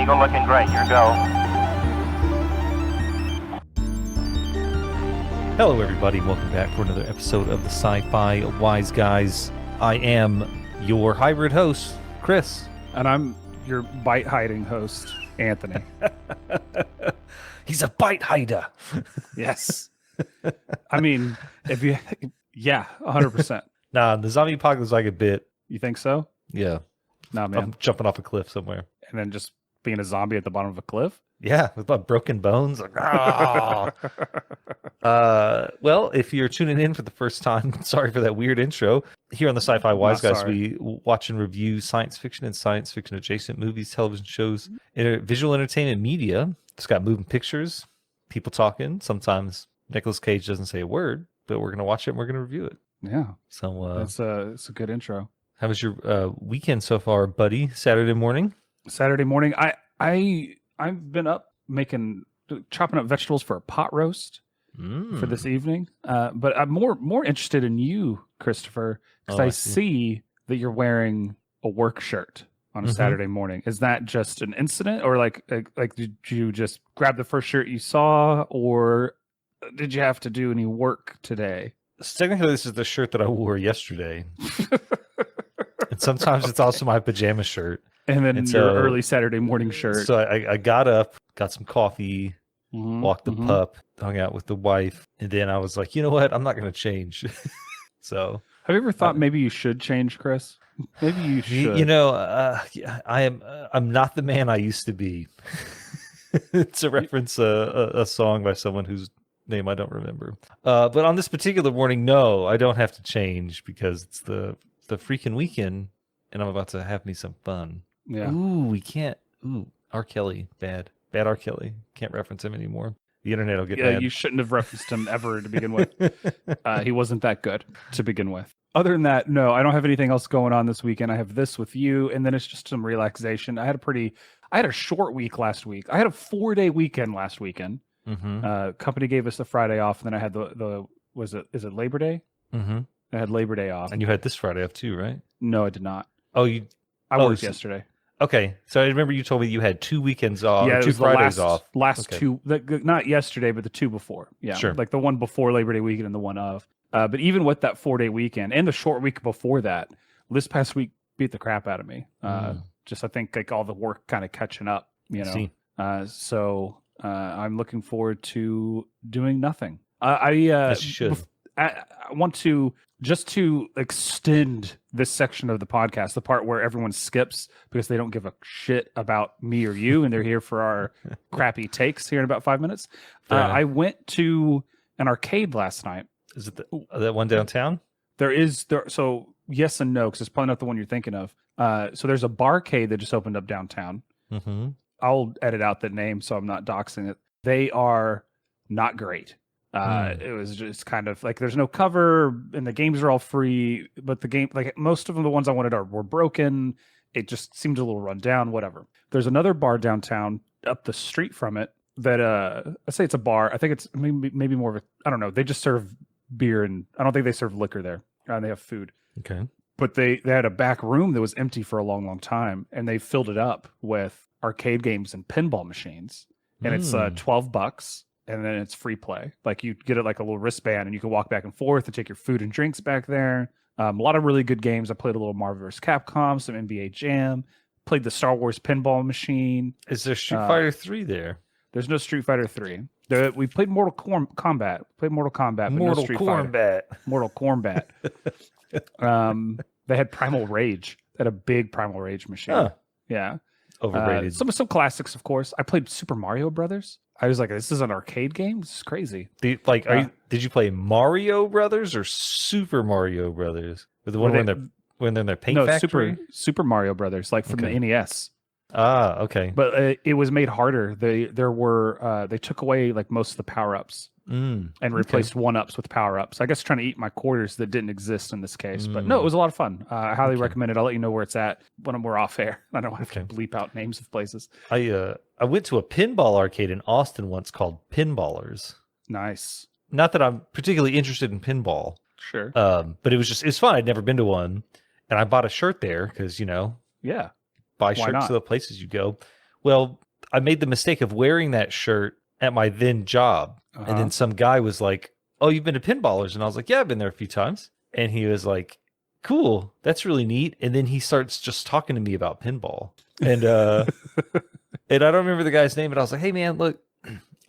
Eagle looking great. Your go. Hello, everybody. Welcome back for another episode of the Sci-Fi Wise Guys. I am your hybrid host, Chris. And I'm your bite-hiding host, Anthony. He's a bite hider. Yes. I mean, if you... Yeah, 100%. Nah, the zombie apocalypse like a bit. You think so? Yeah. Nah, man. I'm jumping off a cliff somewhere. And then just being a zombie at the bottom of a cliff? Yeah, with my broken bones. Like, ah. Well, if you're tuning in for the first time, sorry for that weird intro. Here on the Sci-Fi Wise Guys, we watch and review science fiction and science fiction adjacent movies, television shows, visual entertainment media. It's got moving pictures, people talking. Sometimes Nicolas Cage doesn't say a word, but we're going to watch it and we're going to review it. Yeah. So it's a good intro. How was your weekend so far, buddy? Saturday morning? Saturday morning. I've been up chopping up vegetables for a pot roast for this evening. But I'm more interested in you, Christopher, because I see that you're wearing a work shirt on a Saturday morning. Is that just an incident, or like did you just grab the first shirt you saw, or did you have to do any work today? Technically, this is the shirt that I wore yesterday. And sometimes it's also my pajama shirt. And then your early Saturday morning shirt. So I got up, got some coffee, walked the pup, hung out with the wife, and then I was like, you know what? I'm not going to change. So, have you ever thought maybe you should change, Chris? Maybe you should. You know, I'm not the man I used to be. It's a reference a song by someone whose name I don't remember. But on this particular morning, no, I don't have to change because it's the freaking weekend, and I'm about to have me some fun. Yeah. Ooh, we can't. Ooh, R. Kelly, bad R. Kelly. Can't reference him anymore. The internet will get mad. You shouldn't have referenced him ever to begin with. He wasn't that good to begin with. Other than that, no, I don't have anything else going on this weekend. I have this with you, and then it's just some relaxation. I had a short week last week. I had a 4-day weekend last weekend. Company gave us the Friday off, and then I had is it Labor Day? I had Labor Day off. And you had this Friday off too, right? No, I did not. Oh, I worked yesterday. Okay, so I remember you told me you had 2 weekends off, yeah, 2 Fridays off. Two, not yesterday, but the two before. Yeah, sure. Like the one before Labor Day weekend and the one of. But even with that 4-day weekend and the short week before that, this past week beat the crap out of me. Just I think like all the work kind of catching up, you know. So I'm looking forward to doing nothing. I want to extend this section of the podcast, the part where everyone skips because they don't give a shit about me or you, and they're here for our crappy takes here in about 5 minutes. I went to an arcade last night. Is it that one downtown? So yes and no, because it's probably not the one you're thinking of. So there's a barcade that just opened up downtown. I'll edit out the name so I'm not doxing it. They are not great. It was just kind of like there's no cover and the games are all free, but the game, like most of them, the ones I wanted were broken. It just seemed a little run down, whatever. There's another bar downtown up the street from it that I say it's a bar. I think it's maybe more of a, I don't know. They just serve beer, and I don't think they serve liquor there. They have food. Okay. But they had a back room that was empty for a long, long time, and they filled it up with arcade games and pinball machines. And it's $12. And then it's free play. Like you get it like a little wristband, and you can walk back and forth and take your food and drinks back there. A lot of really good games. I played a little Marvel vs. Capcom, some NBA Jam. Played the Star Wars pinball machine. Is there Street Fighter 3 there? There's no Street Fighter 3. We played Mortal Kombat. Mortal Kombat. Mortal Kombat. Mortal Kombat. They had Primal Rage. They had a big Primal Rage machine. Huh. Yeah. Overrated. Some classics, of course. I played Super Mario Brothers. I was like, this is an arcade game? This is crazy. Did you play Mario Brothers or Super Mario Brothers? Or the one when they're in their paint factory? Super Mario Brothers, like from the NES. Ah, okay. But it was made harder. They took away like most of the power-ups and replaced one-ups with power-ups. I guess trying to eat my quarters that didn't exist in this case. But no, it was a lot of fun. I highly recommend it. I'll let you know where it's at when we're off air. I don't have to bleep out names of places. I went to a pinball arcade in Austin once called Pinballers. Nice. Not that I'm particularly interested in pinball. Sure. But it's fun. I'd never been to one. And I bought a shirt there because, buy shirts to the places you go. Well, I made the mistake of wearing that shirt at my then job. And then some guy was like, oh, you've been to Pinballers? And I was like, yeah, I've been there a few times. And he was like, cool, that's really neat. And then he starts just talking to me about pinball. And and I don't remember the guy's name, but I was like, hey, man, look,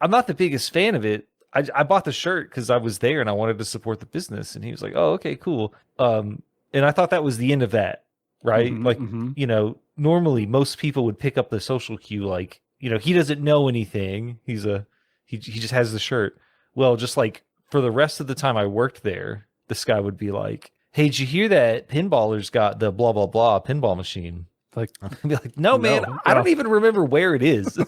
I'm not the biggest fan of it. I bought the shirt because I was there and I wanted to support the business. And he was like, oh, okay, cool. And I thought that was the end of that, right? You know, normally most people would pick up the social cue like, you know, he doesn't know anything. He just has the shirt. Well, just like for the rest of the time I worked there, this guy would be like, hey, did you hear that Pinballers got the blah, blah, blah pinball machine? Like, I'd be like, no, man, I don't even remember where it is.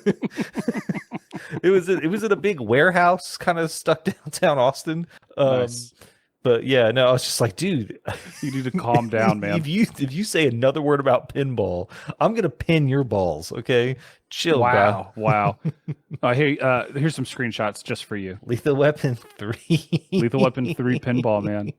It was in a big warehouse kind of stuck downtown Austin. Nice. But yeah, no, I was just like, dude, you need to calm down, man. If you say another word about pinball, I'm gonna pin your balls. Okay, chill. Wow, bro. Wow. Here's some screenshots just for you. Lethal Weapon 3. Lethal Weapon 3 pinball, man.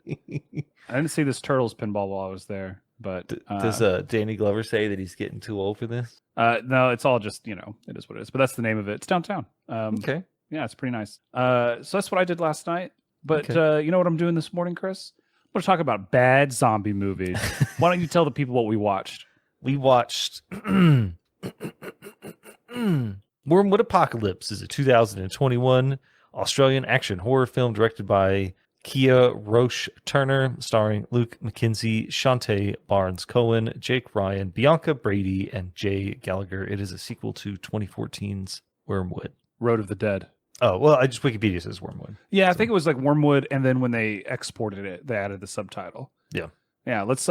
I didn't see this Turtles pinball while I was there, but does Danny Glover say that he's getting too old for this? No, it's all just, you know, it is what it is. But that's the name of it. It's downtown. Okay. Yeah, it's pretty nice. So that's what I did last night. But you know what I'm doing this morning, Chris? I'm going to talk about bad zombie movies. Why don't you tell the people what we watched? We watched Wyrmwood Apocalypse is a 2021 Australian action horror film directed by Kia Roche Turner, starring Luke McKenzie, Shantae Barnes-Cohen, Jake Ryan, Bianca Brady, and Jay Gallagher. It is a sequel to 2014's Wyrmwood. Road of the Dead. Oh, well, I just Wikipedia says Wyrmwood. Yeah, I think it was like Wyrmwood, and then when they exported it, they added the subtitle. Yeah. Yeah, let's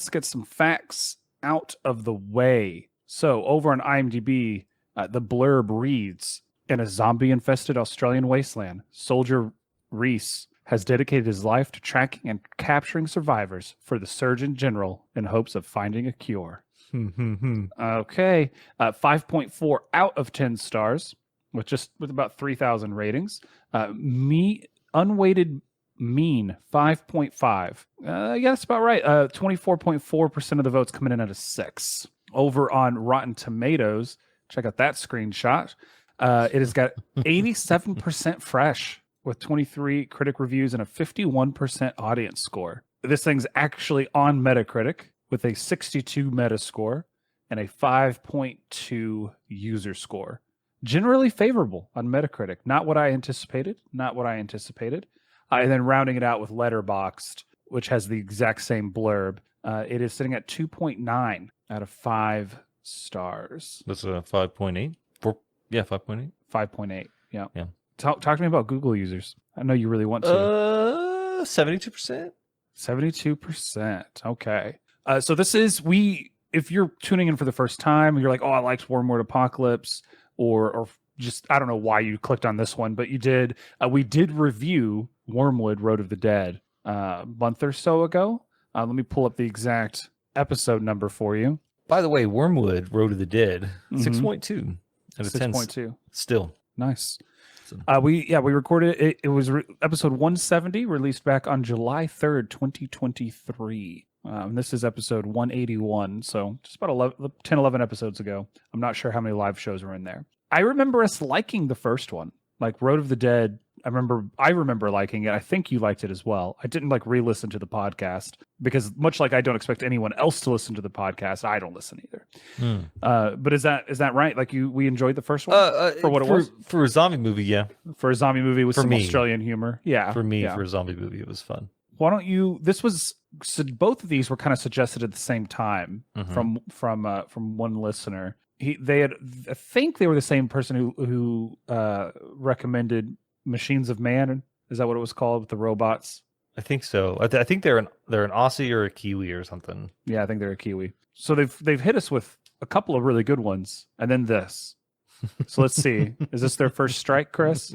get some facts out of the way. So, over on IMDb, the blurb reads, in a zombie-infested Australian wasteland, Soldier Reese has dedicated his life to tracking and capturing survivors for the Surgeon General in hopes of finding a cure. Okay. 5.4 out of 10 stars. With about 3,000 ratings. Unweighted mean 5.5. Yeah, that's about right. 24.4% of the votes coming in at a 6. Over on Rotten Tomatoes, check out that screenshot. It has got 87% fresh with 23 critic reviews and a 51% audience score. This thing's actually on Metacritic with a 62 Metascore and a 5.2 user score. Generally favorable on Metacritic. Not what I anticipated. And then rounding it out with Letterboxd, which has the exact same blurb. It is sitting at 2.9 out of 5 stars. That's a 5.8? 5.8? 5.8, yeah. Talk to me about Google users. I know you really want to. 72%. 72%. Okay. So this is, if you're tuning in for the first time, you're like, oh, I liked Wyrmwood Apocalypse. Or just, I don't know why you clicked on this one, but you did. We did review Wyrmwood Road of the Dead a month or so ago. Let me pull up the exact episode number for you. By the way, Wyrmwood Road of the Dead, 6.2 out of 10. 6.2. Still. Nice. We recorded it. It was episode 170, released back on July 3rd, 2023. This is episode 181, so just about 10, 11 episodes ago. I'm not sure how many live shows were in there. I remember us liking the first one, like Road of the Dead. I remember liking it. I think you liked it as well. I didn't re-listen to the podcast because much like I don't expect anyone else to listen to the podcast, I don't listen either. But is that right? We enjoyed the first one for what it was? For a zombie movie, yeah. For a zombie movie with some Australian humor. Yeah. For me, for a zombie movie, it was fun. Why don't you? Both of these were kind of suggested at the same time from one listener. I think they were the same person who recommended Machines of Man. Is that what it was called with the robots? I think so. I think they're an Aussie or a Kiwi or something. Yeah, I think they're a Kiwi. So they've hit us with a couple of really good ones, and then this. So let's see. Is this their first strike, Chris?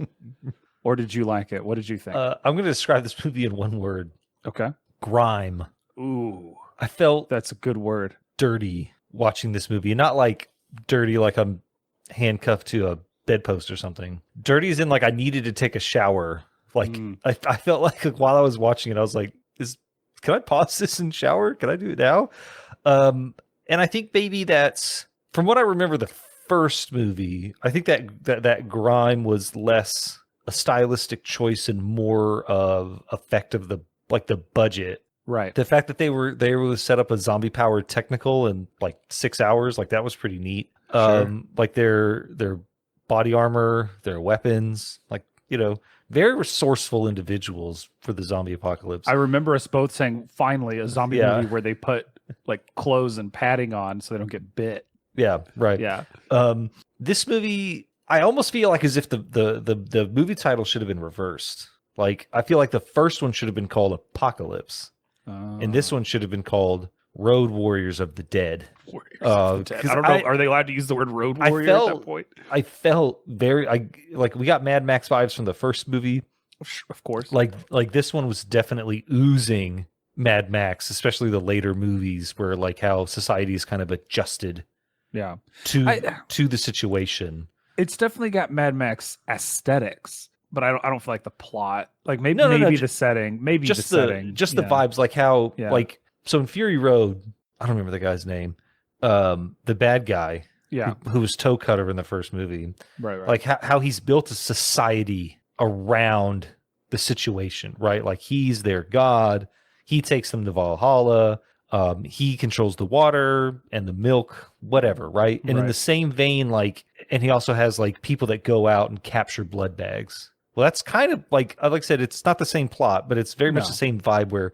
Or did you like it? What did you think? I'm going to describe this movie in one word. Okay. Grime. Ooh. I felt that's a good word. Dirty watching this movie. Not like dirty like I'm handcuffed to a bedpost or something. Dirty as in I needed to take a shower. I felt like while I was watching it, I was like, can I pause this and shower? Can I do it now? And I think maybe that's, from what I remember, the first movie, I think that grime was less a stylistic choice and more of effect of the budget. Right. The fact that they were able to set up a zombie powered technical in like 6 hours, like that was pretty neat. Sure. Like their body armor, their weapons, like, very resourceful individuals for the zombie apocalypse. I remember us both saying, finally, a zombie movie where they put like clothes and padding on so they don't get bit. Yeah, right. Yeah. This movie, I almost feel like as if the movie title should have been reversed. Like, I feel like the first one should have been called Apocalypse, and this one should have been called Road Warriors of the Dead. Warriors of the Dead. I don't know. Are they allowed to use the word Road Warrior at that point? I felt we got Mad Max vibes from the first movie. Of course. Like this one was definitely oozing Mad Max, especially the later movies where like how society is kind of adjusted to the situation. It's definitely got Mad Max aesthetics, but I don't feel like the plot. Like maybe the setting, maybe just the setting, just the vibes, like how like so in Fury Road, I don't remember the guy's name. The bad guy, who was Toe Cutter in the first movie, right? Like how he's built a society around the situation, right? Like he's their god. He takes them to Valhalla. He controls the water and the milk, whatever, right? And in the same vein, like, and he also has like people that go out and capture blood bags. Well, that's kind of like I said, it's not the same plot, but it's very much the same vibe where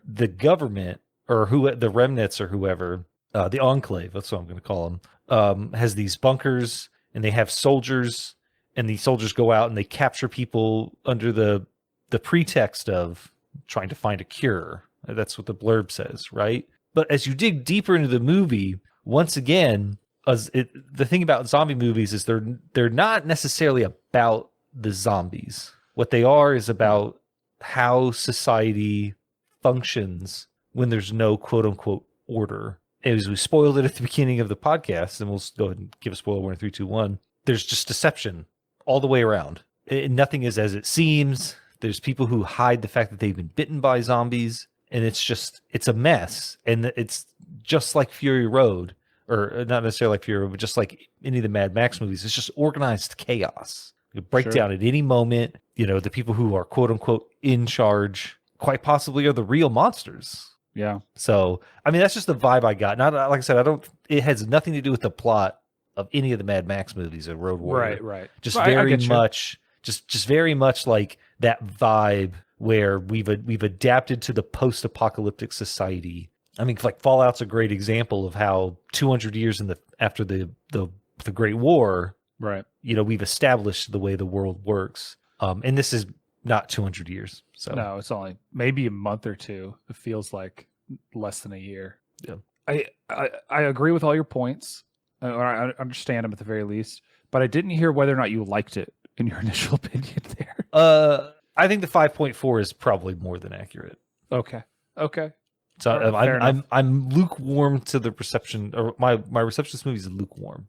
the government or the remnants or whoever, the Enclave, that's what I'm going to call them, has these bunkers and they have soldiers, and these soldiers go out and they capture people under the pretext of trying to find a cure. That's what the blurb says, right? But as you dig deeper into the movie, once again, the thing about zombie movies is they're not necessarily about the zombies. What they are is about how society functions when there's no quote unquote order. As we spoiled it at the beginning of the podcast, and we'll go ahead and give a spoiler warning, 3, 2, 1. There's just deception all the way around. Nothing is as it seems. There's people who hide the fact that they've been bitten by zombies. And it's a mess. And it's just like Fury Road, or not necessarily like Fury Road, but just like any of the Mad Max movies. It's just organized chaos. You break down at any moment. The people who are quote unquote in charge quite possibly are the real monsters. Yeah. So, I mean, that's just the vibe I got. Not like I said, it has nothing to do with the plot of any of the Mad Max movies or Road Warrior. Right. Just very much, just very much like that vibe where we've adapted to the post-apocalyptic society. I mean, like Fallout's a great example of how 200 years after the Great War, right? We've established the way the world works. And this is not 200 years. So no, it's only maybe a month or two. It feels like less than a year. Yeah, I agree with all your points. I understand them at the very least, but I didn't hear whether or not you liked it in your initial opinion there. I think the 5.4 is probably more than accurate. Okay. So I'm lukewarm to the reception, or my reception to this movie is lukewarm.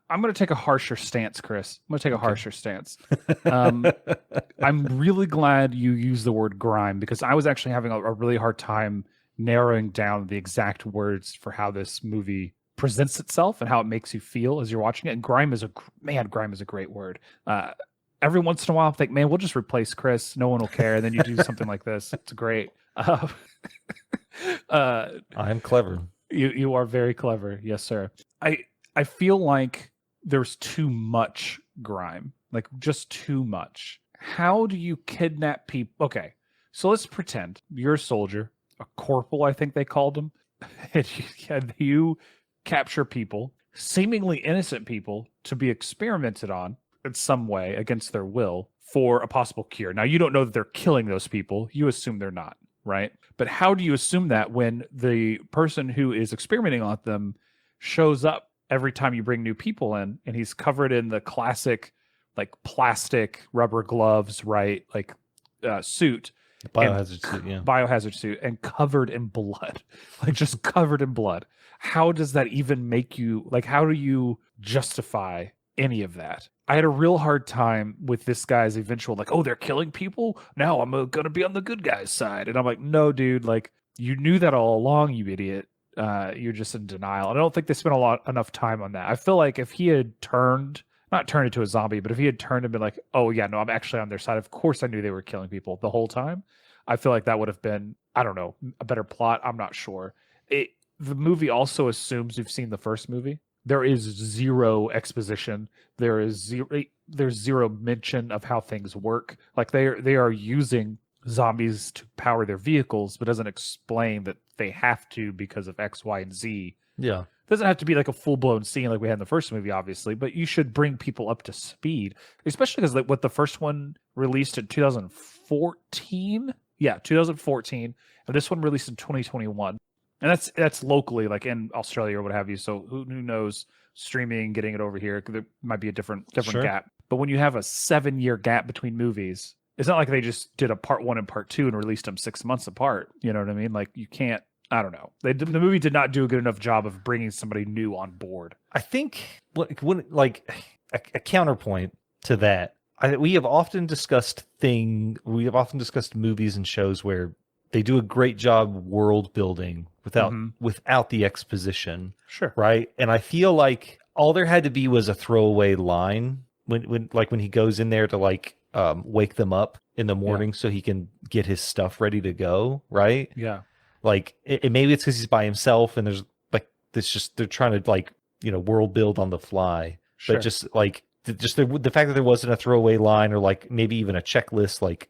I'm going to take a harsher stance, Chris. I'm going to take a harsher stance. I'm really glad you used the word grime, because I was actually having a really hard time narrowing down the exact words for how this movie presents itself and how it makes you feel as you're watching it. And grime is a great word. Every once in a while, I think, man, we'll just replace Chris. No one will care. And then you do something like this. It's great. I'm clever. You are very clever. Yes, sir. I feel like there's too much grime, like just too much. How do you kidnap people? Okay, so let's pretend you're a soldier, a corporal, I think they called him, and you capture people, seemingly innocent people, to be experimented on in some way against their will for a possible cure. Now, you don't know that they're killing those people. You assume they're not, right? But how do you assume that when the person who is experimenting on them shows up every time you bring new people in, and he's covered in the classic, like, plastic rubber gloves, right? Like, suit. Biohazard suit, and covered in blood. Like, just covered in blood. How does that even make you, like, how do you justify any of that? I had a real hard time with this guy's eventual, like, oh, they're killing people? Now I'm going to be on the good guy's side. And I'm like, no, dude, like, you knew that all along, you idiot. you're just in denial. I don't think they spent enough time on that. I feel like if he had not turned into a zombie, but if he had turned and been like, oh yeah, no, I'm actually on their side. Of course I knew they were killing people the whole time. I feel like that would have been, I don't know, a better plot. I'm not sure. The movie also assumes you've seen the first movie. There is zero exposition. There's zero mention of how things work. Like they are using zombies to power their vehicles, but doesn't explain that they have to because of X, Y, and Z. Yeah. It doesn't have to be like a full-blown scene like we had in the first movie, obviously, but you should bring people up to speed, especially because like what the first one released in 2014. Yeah, 2014. And this one released in 2021. And that's locally, like in Australia or what have you. So who knows, streaming, getting it over here, there might be a different Sure. gap. But when you have a 7-year gap between movies, it's not like they just did a part 1 and part 2 and released them 6 months apart. You know what I mean? Like you can't, I don't know. The movie did not do a good enough job of bringing somebody new on board. I think when like a counterpoint to that, we have often discussed movies and shows where they do a great job world building without the exposition. Sure. Right. And I feel like all there had to be was a throwaway line when he goes in there to like wake them up in the morning so he can get his stuff ready to go. Right. Yeah. Like maybe it's because he's by himself and there's like this just they're trying to like, world build on the fly. Sure. But just like the fact that there wasn't a throwaway line or like maybe even a checklist like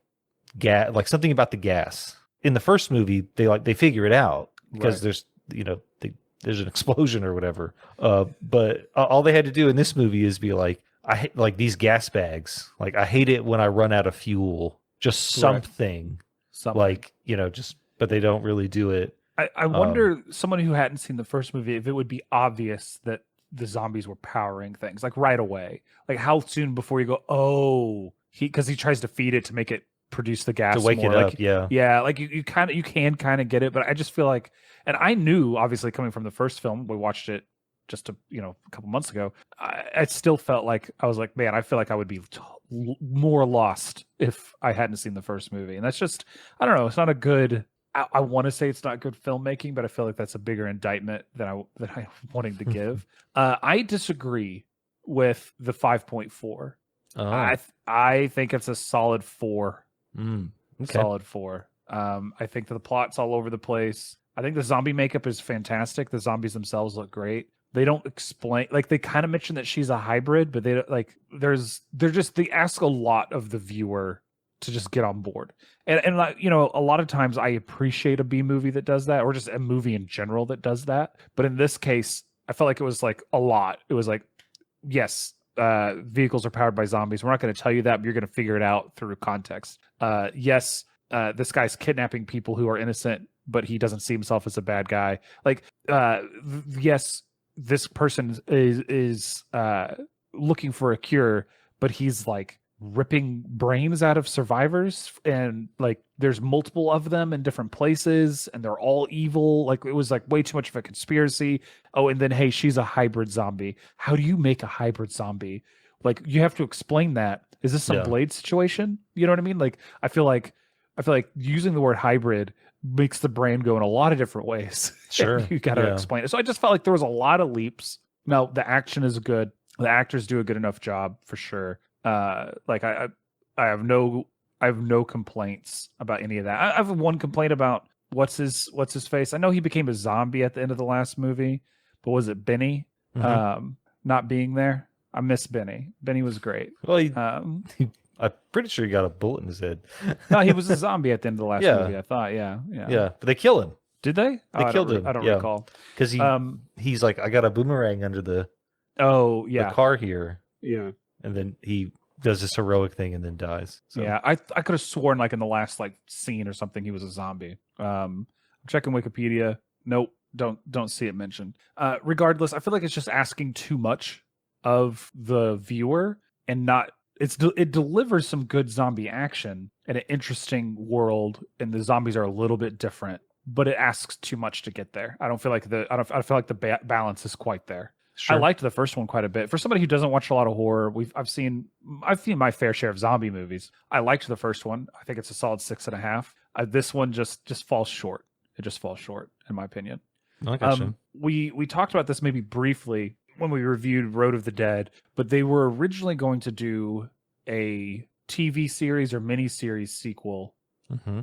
like something about the gas. In the first movie, they figure it out because there's there's an explosion or whatever. But all they had to do in this movie is be like, I hate like these gas bags. Like I hate it when I run out of fuel. Just something. Like but they don't really do it. I wonder, someone who hadn't seen the first movie, if it would be obvious that the zombies were powering things like right away. Like how soon before you go, oh, because he tries to feed it to make it produce the gas to wake more. it like, up. Yeah. Like you can kind of get it, but I just feel like, and I knew obviously coming from the first film, we watched it just a couple months ago. I still felt like I was like, man, I feel like I would be more lost if I hadn't seen the first movie. And that's just, I don't know. It's not a good, I want to say it's not good filmmaking, but I feel like that's a bigger indictment than I'm wanting to give. I disagree with the 5.4. I think it's a solid 4. Okay. Solid 4. I think that the plot's all over the place. I think the zombie makeup is fantastic. The zombies themselves look great. They don't explain, like they kind of mention that she's a hybrid, but they don't like they ask a lot of the viewer to just get on board. And like, a lot of times I appreciate a B movie that does that, or just a movie in general that does that. But in this case, I felt like it was like a lot. It was like, yes, vehicles are powered by zombies. We're not going to tell you that, but you're going to figure it out through context. Yes, this guy's kidnapping people who are innocent, but he doesn't see himself as a bad guy. Like, yes, this person is looking for a cure, but he's like ripping brains out of survivors, and like there's multiple of them in different places, and they're all evil. Like it was like way too much of a conspiracy. Oh, and then hey, she's a hybrid zombie. How do you make a hybrid zombie? Like you have to explain that. Is this some Blade situation? You know what I mean? Like I feel like using the word hybrid makes the brain go in a lot of different ways. Sure. You got to explain it. So I just felt like there was a lot of leaps. Now the action is good. The actors do a good enough job for sure. Like I have no complaints about any of that. I have one complaint about what's his face. I know he became a zombie at the end of the last movie, but was it Benny not being there? I miss Benny. Benny was great. Well, I'm pretty sure he got a bullet in his head. No, he was a zombie at the end of the last movie. I thought, yeah. But they kill him. Did they? They killed him. I don't recall because he's like, I got a boomerang under the car here. Yeah, and then he does this heroic thing and then dies. So. Yeah, I could have sworn like in the last like scene or something he was a zombie. I'm checking Wikipedia. Nope, don't see it mentioned. Regardless, I feel like it's just asking too much of the viewer and not. It delivers some good zombie action and an interesting world, and the zombies are a little bit different, but it asks too much to get there. I don't feel like I feel like the balance is quite there. Sure. I liked the first one quite a bit. For somebody who doesn't watch a lot of horror, I've seen my fair share of zombie movies. I liked the first one. I think it's a solid 6.5. This one just falls short. It just falls short, in my opinion. I gotcha. We talked about this maybe briefly when we reviewed Road of the Dead, but they were originally going to do a TV series or miniseries sequel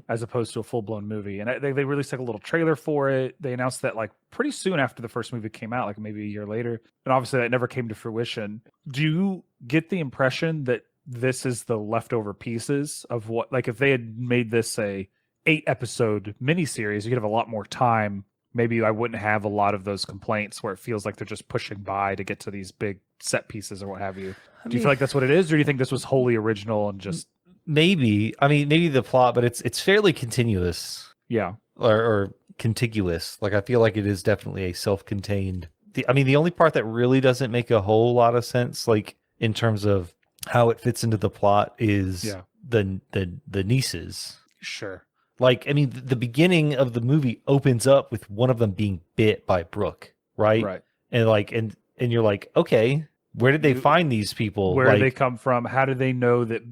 as opposed to a full-blown movie. And they released like a little trailer for it. They announced that like pretty soon after the first movie came out, like maybe a year later. And obviously that never came to fruition. Do you get the impression that this is the leftover pieces of what, like if they had made this a 8-episode miniseries, you could have a lot more time. Maybe I wouldn't have a lot of those complaints where it feels like they're just pushing by to get to these big set pieces or what have you. Do you feel like that's what it is, or do you think this was wholly original and just maybe? I mean, maybe the plot, but it's fairly continuous. Yeah, or contiguous. Like I feel like it is definitely a self-contained. The only part that really doesn't make a whole lot of sense, like in terms of how it fits into the plot, is the nieces. Sure. Like, I mean, the beginning of the movie opens up with one of them being bit by Brooke, right? Right. And like, and you're like, okay, where did they find these people? Where do they come from? How do they know that?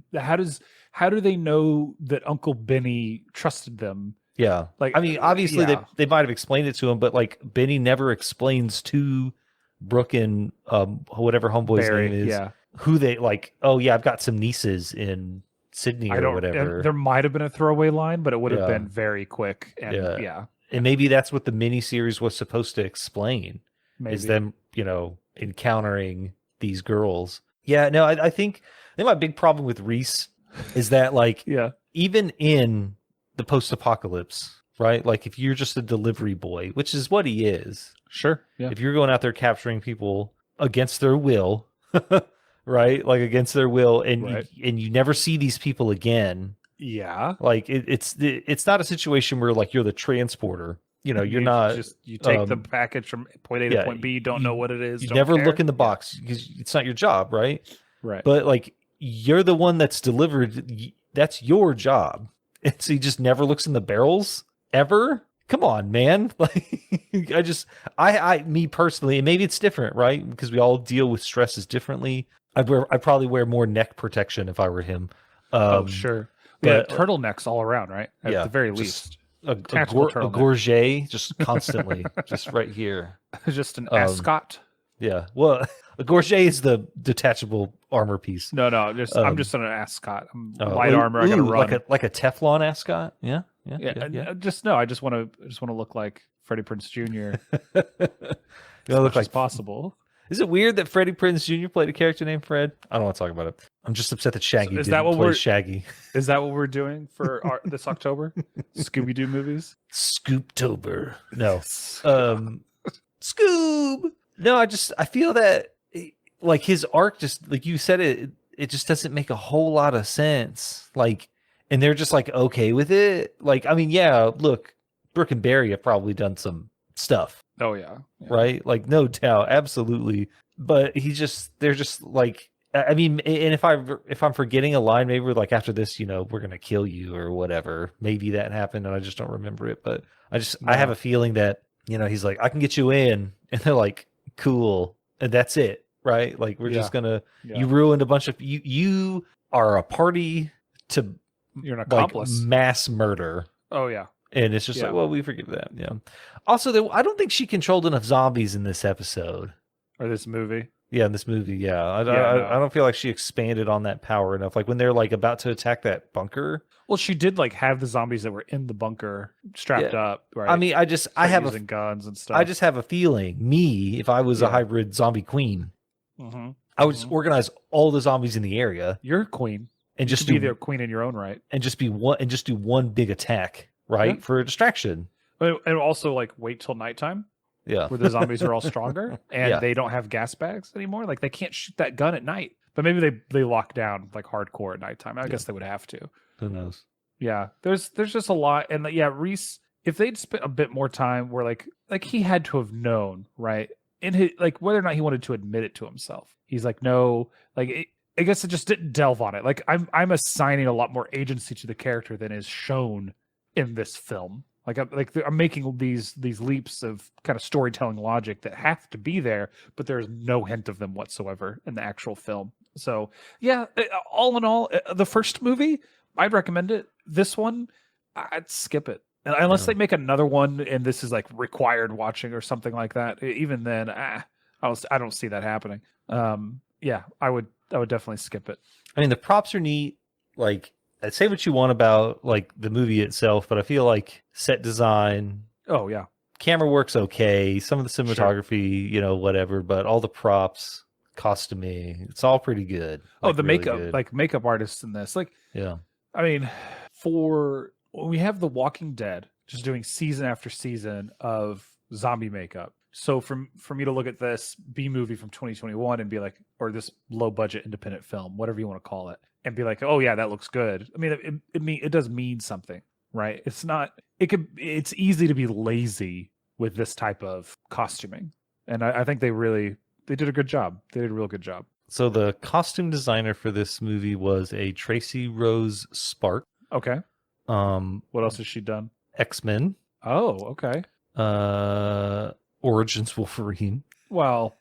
How do they know that Uncle Benny trusted them? Yeah. Like, I mean, obviously they might have explained it to him, but like Benny never explains to Brooke and whatever homeboy's Barry, name is, who they like. Oh yeah, I've got some nieces in Sydney or whatever. There might have been a throwaway line, but it would have been very quick. And and maybe that's what the miniseries was supposed to explain. Maybe. Is them, encountering these girls. Yeah, no, I think my big problem with Reese is that like even in the post-apocalypse, right? Like if you're just a delivery boy, which is what he is. Sure. Yeah. If you're going out there capturing people against their will, right? Like against their will, and you never see these people again. Yeah. Like it's not a situation where like you're the transporter. You're not just you take the package from point A to point B. You don't know what it is. You never look in the box because it's not your job, right? Right. But like you're the one that's delivered. That's your job. And so he just never looks in the barrels ever. Come on, man. Like me personally, and maybe it's different, right? Because we all deal with stresses differently. I'd probably wear more neck protection if I were him. Sure. But turtlenecks all around, right? At the very least. A gorget just constantly, just right here. Just an ascot. Yeah. Well, a gorget is the detachable armor piece. No, I'm just on an ascot. I'm light armor. I gotta run like a Teflon ascot. Yeah. I just want to look like Freddie Prinze Jr. You look like possible. Is it weird that Freddie Prinze Jr. played a character named Fred? I don't want to talk about it. I'm just upset that Shaggy didn't play Shaggy. Is that what we're doing for this October? Scooby-Doo movies? Scooptober. No. Scoob! No, I feel that like his arc, just like you said, it just doesn't make a whole lot of sense. Like, and they're just like okay with it. Like, I mean, yeah, look, Brooke and Barry have probably done some stuff. Oh yeah. Right? Like, no doubt, absolutely. But they're just like, I mean, and if I'm forgetting a line, maybe we're like, after this, we're gonna kill you or whatever. Maybe that happened and I just don't remember it. But I have a feeling that, he's like, I can get you in, and they're like, cool, and that's it, right? Like we're just gonna you ruined a bunch of you are a party to you're an accomplice, mass murder. Oh yeah. And it's just like, well, we forgive that. Yeah. Also, I don't think she controlled enough zombies in this episode or this movie. Yeah, in this movie, yeah. I don't feel like she expanded on that power enough. Like when they're like about to attack that bunker. Well, she did like have the zombies that were in the bunker strapped up. Right. I mean, I have using guns and stuff. I just have a feeling. If I was a hybrid zombie queen, I would just organize all the zombies in the area. You're queen, and just be their queen in your own right, and just do one big attack, right, for a distraction. And also like wait till nighttime. Yeah. Where the zombies are all stronger and they don't have gas bags anymore. Like they can't shoot that gun at night. But maybe they lock down like hardcore at nighttime. I guess they would have to. Who knows? Yeah. There's just a lot. And Reese, if they'd spent a bit more time where like he had to have known, right? In his, like whether or not he wanted to admit it to himself. He's like, no, like I guess it just didn't delve on it. Like I'm assigning a lot more agency to the character than is shown in this film. Like I'm making these leaps of kind of storytelling logic that have to be there, but there's no hint of them whatsoever in the actual film. So yeah, all in all, the first movie, I'd recommend it. This one, I'd skip it. Unless they make another one and this is like required watching or something like that. Even then, I don't see that happening. Yeah, I would definitely skip it. I mean, the props are neat. Like, I'd say what you want about like the movie itself, but I feel like set design. Oh yeah, camera work's okay. Some of the cinematography, whatever. But all the props, costuming, it's all pretty good. Like, the really makeup, good. like makeup artists in this, like yeah. I mean, we have The Walking Dead just doing season after season of zombie makeup. So for me to look at this B movie from 2021 and be like, or this low budget independent film, whatever you want to call it, and be like, oh yeah, that looks good. I mean, it does mean something, right? It's easy to be lazy with this type of costuming, and I think they did a good job. They did a real good job. So the costume designer for this movie was a Tracy Rose Spark. Okay. What else has she done? X-Men. Oh, okay. Origins Wolverine. Well,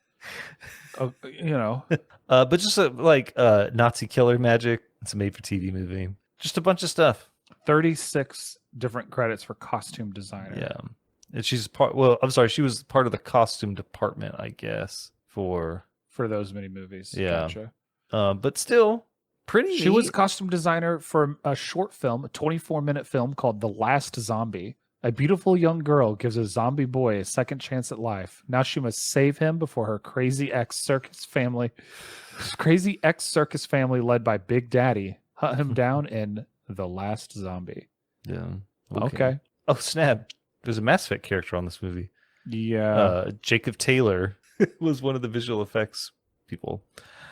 but just like Nazi killer magic. It's a made-for-TV movie. Just a bunch of stuff. 36 different credits for costume designer. Yeah, and she's part. Well, I'm sorry, she was part of the costume department, I guess, for those many movies. Yeah. Gotcha. But still, pretty. She was costume designer for a short film, a 24-minute film called The Last Zombie. A beautiful young girl gives a zombie boy a second chance at life. Now she must save him before her crazy ex-circus family led by Big Daddy hunt him down in The Last Zombie. Yeah. Okay. Oh, snap. There's a Mass Effect character on this movie. Yeah. Jacob Taylor was one of the visual effects people.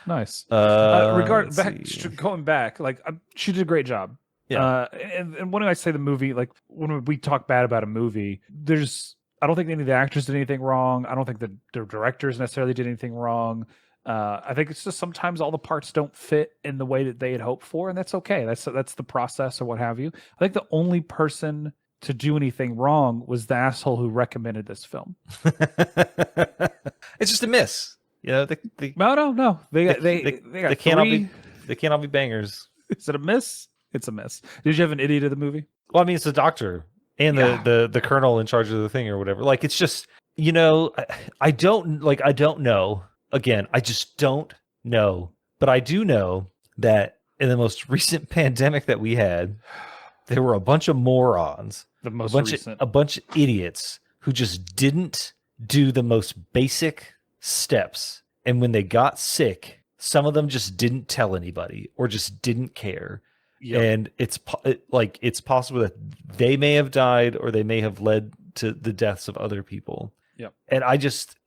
Nice. Going back, like she did a great job. Yeah. And when I say the movie, like when we talk bad about a movie, I don't think any of the actors did anything wrong. I don't think the directors necessarily did anything wrong. I think it's just sometimes all the parts don't fit in the way that they had hoped for, and that's okay. That's the process or what have you. I think the only person to do anything wrong was the asshole who recommended this film. It's just a miss. No. They can't all be bangers. Is it a miss? It's a miss. Did you have an idiot of the movie? Well, I mean, it's the doctor and the colonel in charge of the thing or whatever. Like, it's just, I don't know. Again, I just don't know. But I do know that in the most recent pandemic that we had, there were a bunch of morons, a bunch of idiots who just didn't do the most basic steps. And when they got sick, some of them just didn't tell anybody or just didn't care. Yep. And it's possible that they may have died or they may have led to the deaths of other people. Yep. And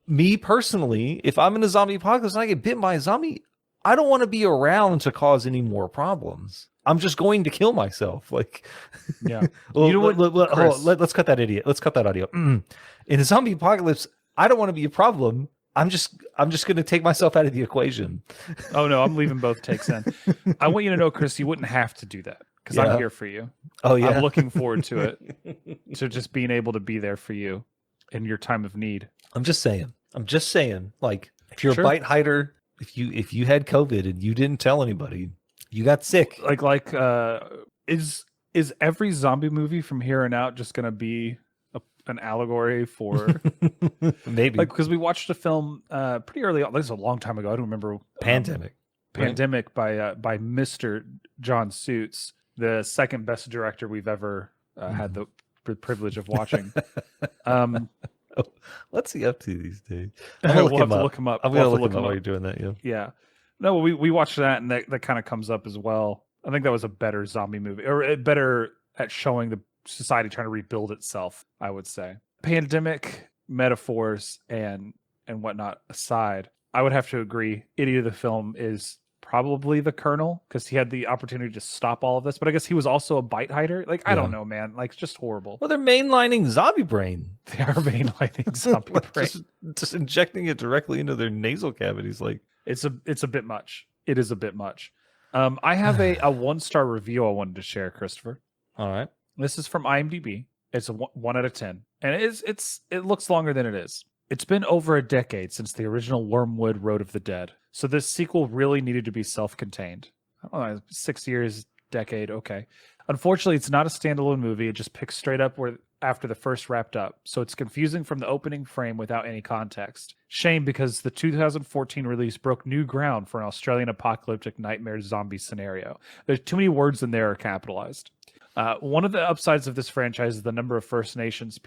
me personally, if I'm in a zombie apocalypse and I get bit by a zombie, I don't want to be around to cause any more problems. I'm just going to kill myself. Like, yeah. Well, you know what? Let's cut that idiot. Let's cut that audio. In a zombie apocalypse, I don't want to be a problem. I'm just going to take myself out of the equation. Oh no, I'm leaving both takes in. I want you to know, Chris, you wouldn't have to do that because I'm here for you. Oh yeah, I'm looking forward to it, to just being able to be there for you in your time of need. I'm just saying. Like, if you're a bite hider, if you had COVID and you didn't tell anybody, you got sick. Is every zombie movie from here on out just going to be an allegory for maybe, like, because we watched a film pretty early on. This is a long time ago. I don't remember. Pandemic by Mr. John Suits, the second best director we've ever had the privilege of watching. What's he up to these days? We'll have to look him up. I'm gonna look him up while you're doing that. Yeah. No, we watched that, and that kind of comes up as well. I think that was a better zombie movie, or better at showing the society trying to rebuild itself, I would say. Pandemic metaphors and whatnot aside, I would have to agree. Idiot of the film is probably the Colonel, because he had the opportunity to stop all of this. But I guess he was also a bite hider. Like, I don't know, man. Like, it's just horrible. Well, they're mainlining zombie brain. They are mainlining zombie brain. Just injecting it directly into their nasal cavities. Like, it's a bit much. It is a bit much. I have a 1-star review I wanted to share, Christopher. All right. This is from IMDb. It's a 1 out of 10, and it looks longer than it is. It's been over a decade since the original Wyrmwood Road of the Dead, so this sequel really needed to be self-contained. I don't know, 6 years, decade, okay. Unfortunately, it's not a standalone movie. It just picks straight up where after the first wrapped up. So it's confusing from the opening frame without any context. Shame, because the 2014 release broke new ground for an Australian apocalyptic nightmare zombie scenario. There's too many words in there are capitalized. One of the upsides of this franchise is the number of First Nations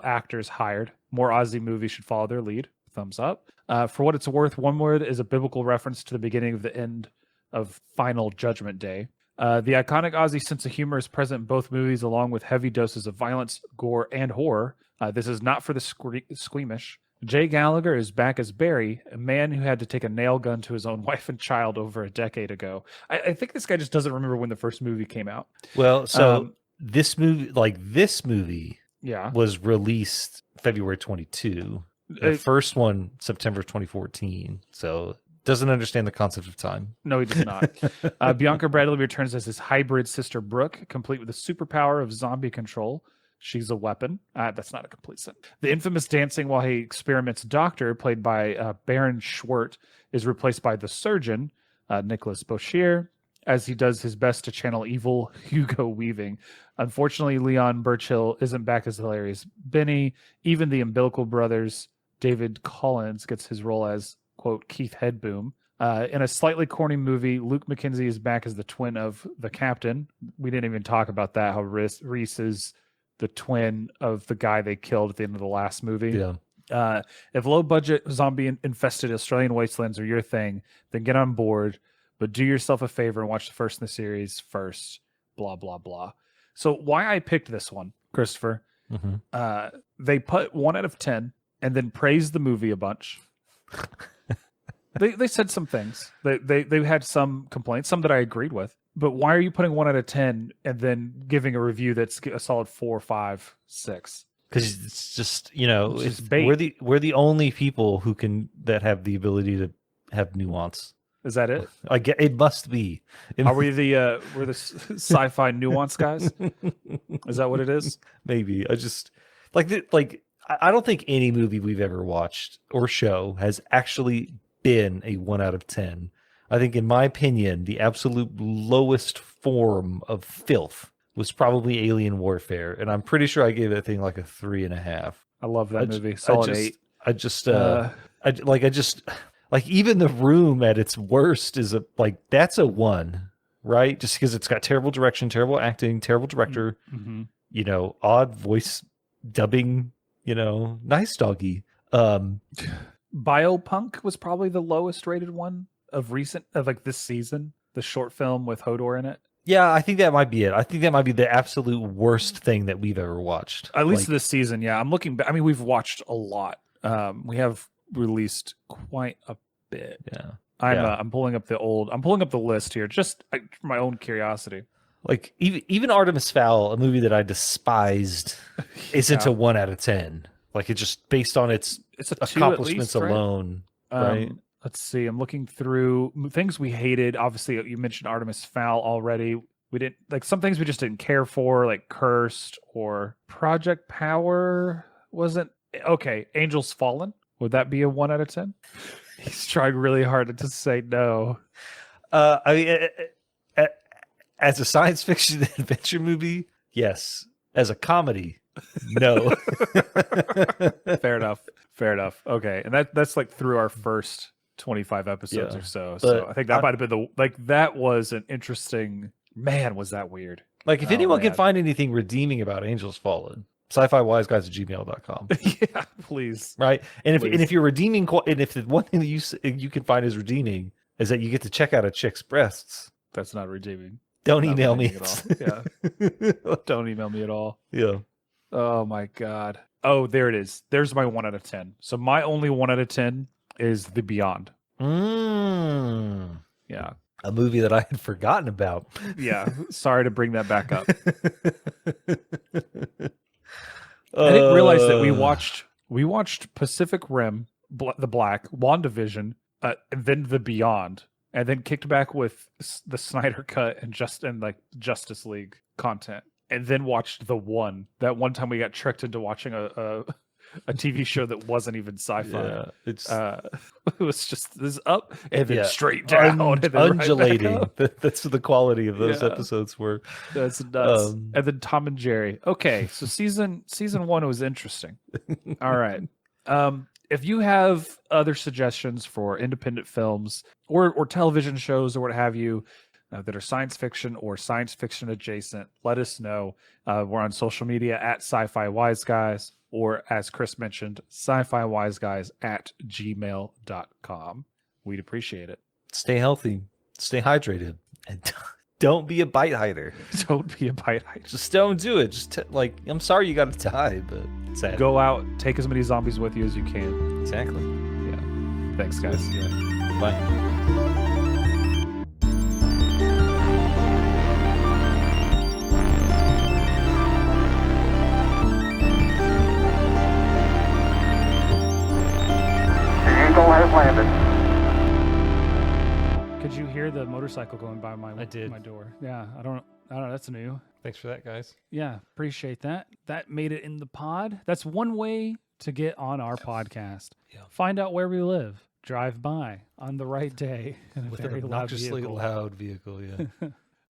actors hired. More Aussie movies should follow their lead. Thumbs up. For what it's worth, Wyrmwood is a biblical reference to the beginning of the end of Final Judgment Day. The iconic Aussie sense of humor is present in both movies, along with heavy doses of violence, gore, and horror. This is not for the squeamish. Jay Gallagher is back as Barry, a man who had to take a nail gun to his own wife and child over a decade ago. I think this guy just doesn't remember when the first movie came out. Well, so this movie, yeah, was released February 22. The first one, September 2014. So doesn't understand the concept of time. No, he does not. Bianca Bradley returns as his hybrid sister Brooke, complete with the superpower of zombie control. She's a weapon. That's not a complete sentence. The infamous dancing while he experiments doctor, played by Baron Schwert, is replaced by the surgeon, Nicholas Bouchier, as he does his best to channel evil Hugo Weaving. Unfortunately, Leon Burchill isn't back as hilarious Benny. Even the umbilical brothers, David Collins, gets his role as, quote, Keith Headboom. In a slightly corny movie, Luke McKenzie is back as the twin of the captain. We didn't even talk about that, how Reese is the twin of the guy they killed at the end of the last movie. Yeah. If low-budget zombie-infested Australian wastelands are your thing, then get on board. But do yourself a favor and watch the first in the series first. Blah, blah, blah. So why I picked this one, Christopher, they put 1 out of 10 and then praised the movie a bunch. They said some things. They had some complaints, some that I agreed with. But why are you putting 1 out of 10 and then giving a review that's a solid 4, 5, 6? Because it's just, we're the only people that have the ability to have nuance. Is that it? It must be. Are we we're the sci-fi nuance guys? Is that what it is? Maybe. I just I don't think any movie we've ever watched or show has actually been a 1 out of 10. I think, in my opinion, the absolute lowest form of filth was probably Alien Warfare, and I'm pretty sure I gave that thing like a 3.5. I love that movie. Solid 8. Even The Room at its worst is that's a 1, right? Just because it's got terrible direction, terrible acting, terrible director, odd voice dubbing, nice doggy. Biopunk was probably the lowest rated one of this season, the short film with Hodor in it. Yeah, I think that might be it. I think that might be the absolute worst thing that we've ever watched. At least this season, yeah. I'm looking back. I mean, we've watched a lot. We have released quite a bit. Yeah. I'm pulling up the list here just for my own curiosity. Like even Artemis Fowl, a movie that I despised, isn't a 1 out of 10. Like, it's just based on its accomplishments alone, right? Let's see. I'm looking through things we hated. Obviously, you mentioned Artemis Fowl already. We didn't some things we just didn't care for, like Cursed or Project Power. Wasn't okay. Angels Fallen. Would that be a 1 out of 10? He's trying really hard to say no. I mean, as a science fiction adventure movie, yes. As a comedy, no. Fair enough. Okay, and that's through our first 25 episodes or so. So I think that might have been that was an interesting. Man, was that weird. If anyone can find anything redeeming about Angels Fallen, scifiwiseguys@gmail.com. Yeah, please. Right, and if you're redeeming, and if the one thing that you can find is redeeming is that you get to check out a chick's breasts, that's not redeeming. Don't email me at all. Yeah, don't email me at all. Yeah. Oh my god. Oh, there it is. There's my 1 out of 10. So my only 1 out of 10 is The Beyond. Yeah. A movie that I had forgotten about. Yeah. Sorry to bring that back up. I didn't realize that we watched Pacific Rim, The Black, WandaVision, and then The Beyond, and then kicked back with the Snyder Cut and Justice League content, and then watched that one time we got tricked into watching a a TV show that wasn't even sci-fi. Yeah, it's it was just this up and then straight down, and then undulating. Right back up. That's the quality of those episodes were. That's nuts. And then Tom and Jerry. Okay, so season 1 was interesting. All right. If you have other suggestions for independent films or television shows or what have you that are science fiction or science fiction adjacent, let us know. We're on social media at Sci-Fi Wise Guys, or as Chris mentioned, scifiwiseguys at gmail.com. We'd appreciate it. Stay healthy, stay hydrated, and don't be a bite hider. Don't be a bite hider. Just don't do it. Just I'm sorry you got to die, but sad. Go out, take as many zombies with you as you can. Exactly. Yeah. Thanks, guys. Yeah. Bye. Has landed. Could you hear the motorcycle going by my my door? Yeah, I don't know. That's new. Thanks for that, guys. Yeah, appreciate that. That made it in the pod. That's one way to get on our podcast. Yeah. Find out where we live. Drive by on the right day in a with very an obnoxiously loud vehicle. Yeah.